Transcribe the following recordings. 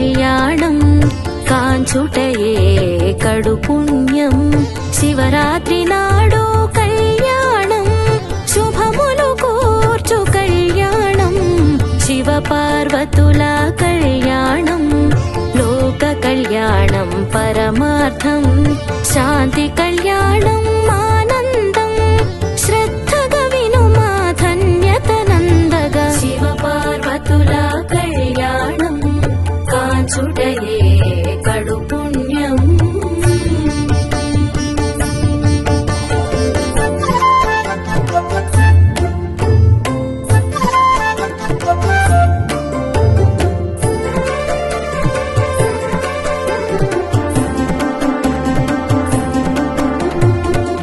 కళ్యాణం కాంచుటయే కడు పుణ్యం శివరాత్రి నాడు కళ్యాణం శుభములు కూర్చు కళ్యాణం శివ పార్వతుల కళ్యాణం లోక కళ్యాణం పరమార్థం శాంతి కళ్యాణం ఆనందం శ్రద్ధగా వినుమా ధన్యతనందగా శివ పార్వతుల కళ్యాణం కాంచుటయే కడు పుణ్యం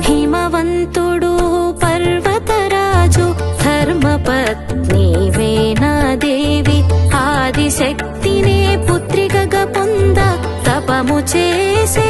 హిమవంతుడు పర్వతరాజు ధర్మపత్ని వేణాదేవి ఆదిశక్తినే పుత్రికగా పొంద తపము చేసే